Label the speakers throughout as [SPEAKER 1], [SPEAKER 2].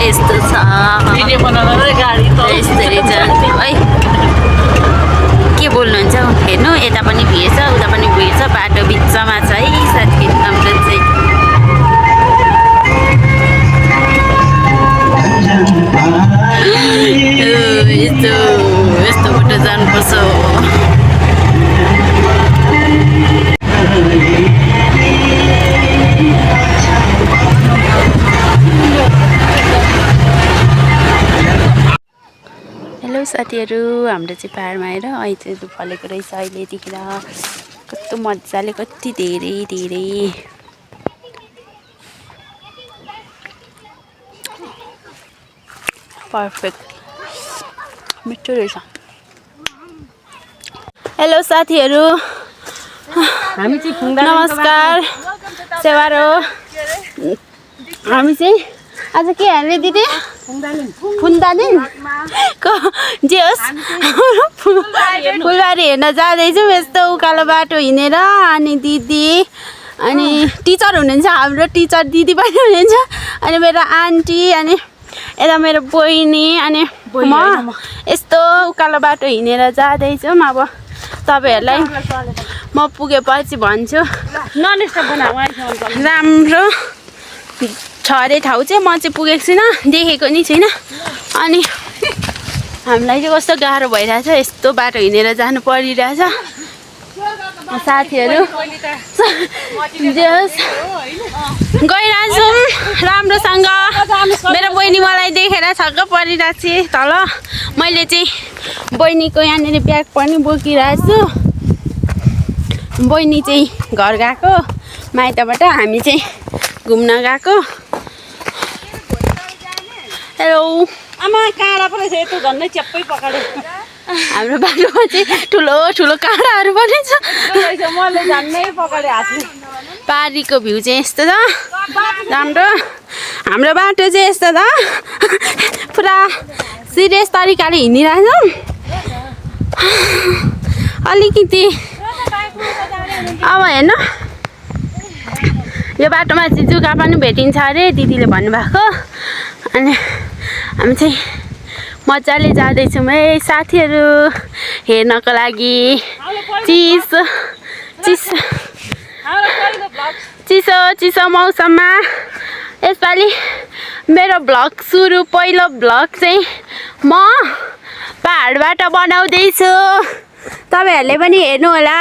[SPEAKER 1] यस्तो छ
[SPEAKER 2] भिडियो बनाउन गाडी त
[SPEAKER 1] यस्तै रहेछ है के बोल्नुहुन्छ हेर्नु यता पनि भिड छ उता पनि भिड छ बाटो बिचमा छ है साथी हाम्रो चाहिँ यस्तो यस्तो बाटो जानुपर्छ हेलो साथीहरू हाम्रो चाहिँ पाहाडमा आएर ऐँचहरू फलेको रहेछ अहिले देखेर कस्तो मजाले कति धेरै धेरै पर्फेक्ट मिठो रहेछ हेलो साथीहरू
[SPEAKER 2] हामी चाहिँ
[SPEAKER 1] नमस्कार सेवार हो हामी चाहिँ आज के हेर्ने दिदी फुन्दानी जे होस् फुलबारी हेर्न जाँदैछौँ यस्तो उकालो बाटो हिँडेर अनि दिदी अनि टिचर हुनुहुन्छ हाम्रो टिचर दिदी पनि हुनुहुन्छ अनि मेरो आन्टी अनि यता मेरो बहिनी अनि म यस्तो उकालो बाटो हिँडेर जाँदैछौँ अब तपाईँहरूलाई म पुगेपछि भन्छु राम्रो छ अरे ठाउँ चाहिँ म चाहिँ पुगेको छुइनँ देखेको नि छैन अनि हामीलाई चाहिँ कस्तो गाह्रो भइरहेछ यस्तो बाटो हिँडेर जानु परिरहेछ साथीहरू गइरहेछौँ राम्रोसँग मेरो बहिनी मलाई देखेर छक्क परिरहेको छु तल मैले चाहिँ बहिनीको यहाँनिर ब्याग पनि बोकिरहेको छु बहिनी चाहिँ घर गएको माइतबाट हामी चाहिँ घुम्न गएको हेलो
[SPEAKER 2] आमा काँडा पो रहेछ यत्रो झन्डै च्याप्पै पकाडे
[SPEAKER 1] हाम्रो बाटोमा चाहिँ ठुलो ठुलो काँडाहरू पनि छ
[SPEAKER 2] मैले झन्डै पकाडे हातले
[SPEAKER 1] पारीको भ्यू चाहिँ यस्तो छ राम्रो हाम्रो बाटो चाहिँ यस्तो छ पुरा सिरियस तरिकाले हिँडिरहेछौँ अलिकति अब हेर्नु यो बाटोमा चाहिँ जुका पनि भेटिन्छ अरे दिदीले भन्नुभएको अनि हामी चाहिँ मजाले जाँदैछौँ है साथीहरू हेर्नको लागि चिसो चिसो चिसो चिसो मौसममा यसपालि मेरो भ्लग सुरु पहिलो भ्लग चाहिँ म पाहाडबाट बनाउँदैछु तपाईँहरूले पनि हेर्नु होला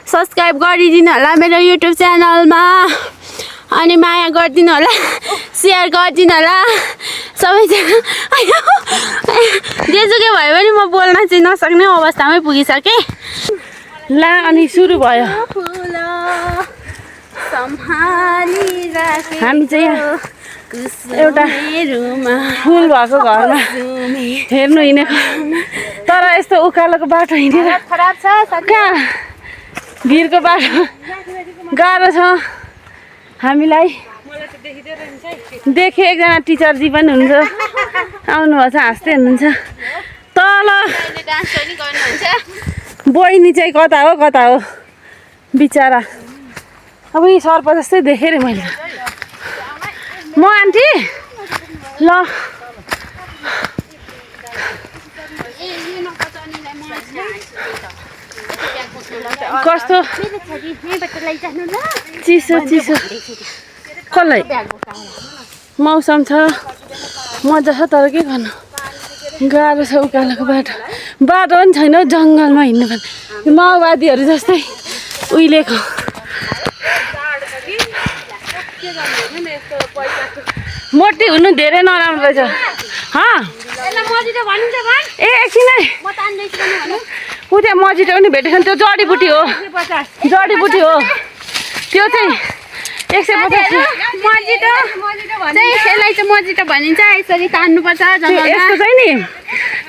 [SPEAKER 1] सब्सक्राइब गरिदिनु होला मेरो युट्युब च्यानलमा अनि माया गरिदिनु होला सेयर गरिदिनु होला सबैजना जेसुकै भयो भने म बोल्न चाहिँ नसक्ने अवस्थामै पुगिसकेँ
[SPEAKER 2] ला अनि सुरु भयो हामी चाहिँ एउटा फुल भएको घरमा हेर्नु हिँडेको तर यस्तो उकालोको बाटो हिँडेर
[SPEAKER 1] खराब छ
[SPEAKER 2] कहाँ भिरको बाटो गाह्रो छ हामीलाई देखेँ एकजना टिचरजी पनि हुनुहुन्छ आउनुभएको छ हाँस्दै हुनुहुन्छ तल बहिनी चाहिँ कता हो बिचरा अब यी सर्प जस्तै देखेँ रे मैले म आन्टी ल कस्तो चिसो चिसो कसलाई मौसम छ मजा छ तर के गर्नु गाह्रो छ उकालोको बाटो पनि छैन जङ्गलमा हिँड्नु पर्ने माओवादीहरू जस्तै उहिलेको मोटी हुनु धेरै नराम्रो रहेछ ए एकछिन है ऊ त्यहाँ मजिटो पनि भेटेको त्यो जडीबुटी हो त्यो चाहिँ 150
[SPEAKER 1] यसलाई मजिटो भनिन्छ यसरी तान्नुपर्छ
[SPEAKER 2] यस्तो चाहिँ नि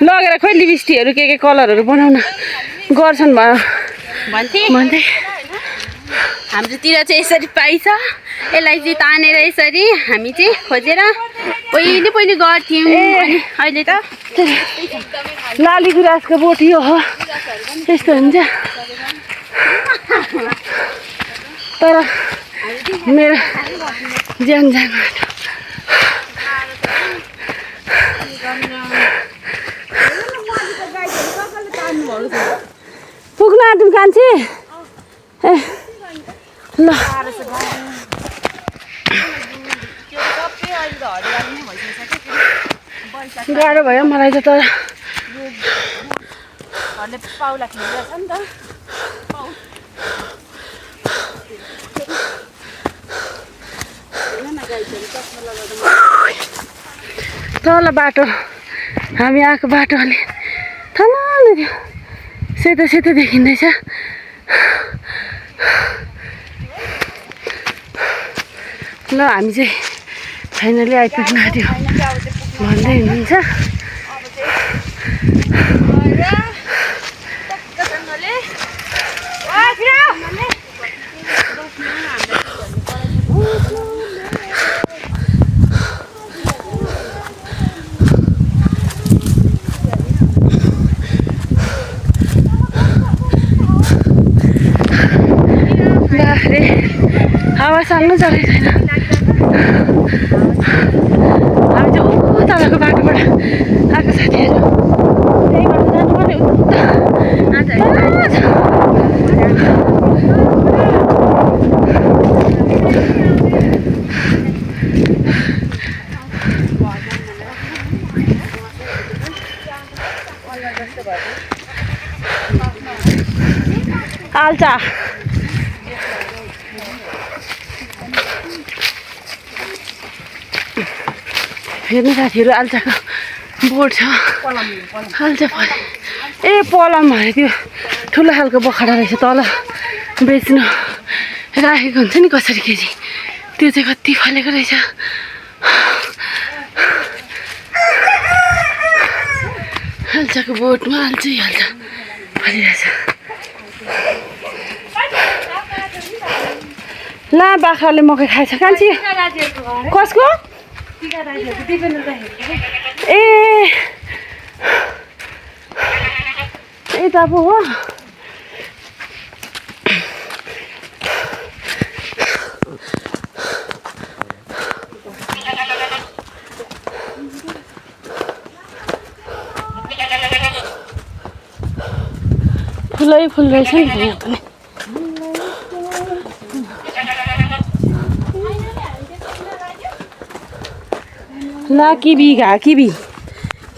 [SPEAKER 2] लगेर खोइ लिपस्टिकहरू के कलरहरू बनाउन गर्छन्
[SPEAKER 1] भन्थे हाम्रोतिर चाहिँ यसरी पाइन्छ यसलाई चाहिँ तानेर यसरी हामी चाहिँ खोजेर पहिले गर्थ्यौँ अनि अहिले त
[SPEAKER 2] लाली गुराँसको बोटी हो त्यस्तो हुन्छ तर मेरो ज्यान कान्छी ए ल गाह्रो भयो मलाई त तर
[SPEAKER 1] पाउला खेलिरहेछ नि त
[SPEAKER 2] तल बाटो हामी आएको बाटो अलि तल त्यो सेतो सेतो देखिँदैछ ल हामी चाहिँ फाइनली आइपुग्नु आँट्यो भन्दै हुनुहुन्छ हावा सानो चलेको छैन हामी चाहिँ तलको बाटोबाट आएको साथीहरू त्यहीबाट जानुपर्ने आल्चा हेर्नु साथीहरू आल्चाको बोर्ड छ आल्चा फल ए पलम अरे त्यो ठुलो खालको बखडा रहेछ तल बेच्नु राखेको हुन्छ नि कसरी केजी त्यो चाहिँ कति फलेको रहेछ आल्चाको बोटमा आल्चै हाल्छ फलिरहेछ ला बाख्राले मकै खाएछ कान्छी कसको ए यता पो हो फुलै फुल रहेछ नि यहाँ पनि ला किबी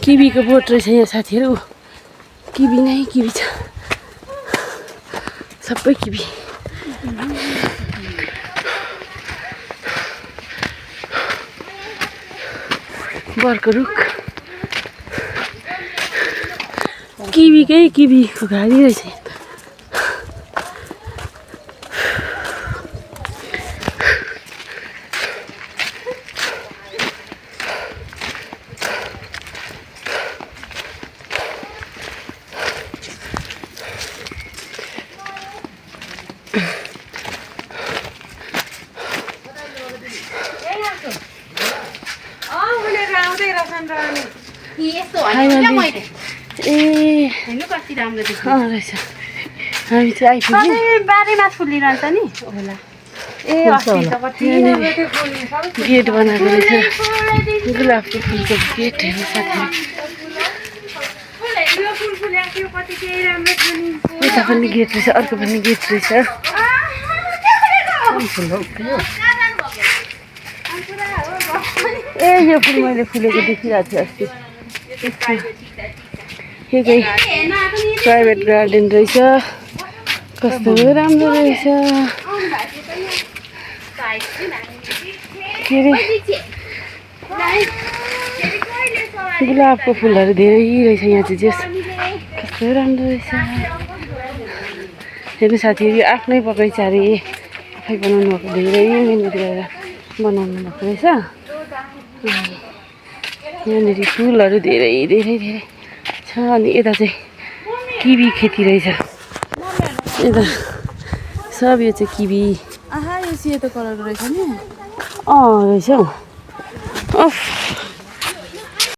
[SPEAKER 2] किबीको बोट रहेछ यहाँ साथीहरू किबी नै किबी छ सबै किबी बरको रुख किबीकै किबीको घारी रहेछ ए रहेछ हामी चाहिँ आइपुग्यौँ
[SPEAKER 1] बारीमा फुलिरहन्छ नि होला ए
[SPEAKER 2] गेट बनाएको रहेछ गुलाबको फुलको गेट हेर्नु साथीहरू यता पनि गेट रहेछ अर्को पनि गेट रहेछ ए यो फुल मैले फुलेको देखिरहेको थिएँ अस्ति यो चाहिँ प्राइभेट गार्डन रहेछ कस्तो राम्रो रहेछ के अरे गुलाबको फुलहरू धेरै रहेछ यहाँ चाहिँ जस कस्तो राम्रो रहेछ हेर्नु साथीहरू आफ्नै बगैँचा अरे आफै बनाउनु भएको धेरै मिहिनेत गरेर बनाउनु भएको रहेछ यहाँनिर फुलहरू धेरै धेरै धेरै छ अनि यता चाहिँ किबी खेती रहेछ यता सब यो चाहिँ किबी
[SPEAKER 1] आहा यो सेतो कलरको रहेछ नि
[SPEAKER 2] रहेछ हौ अफ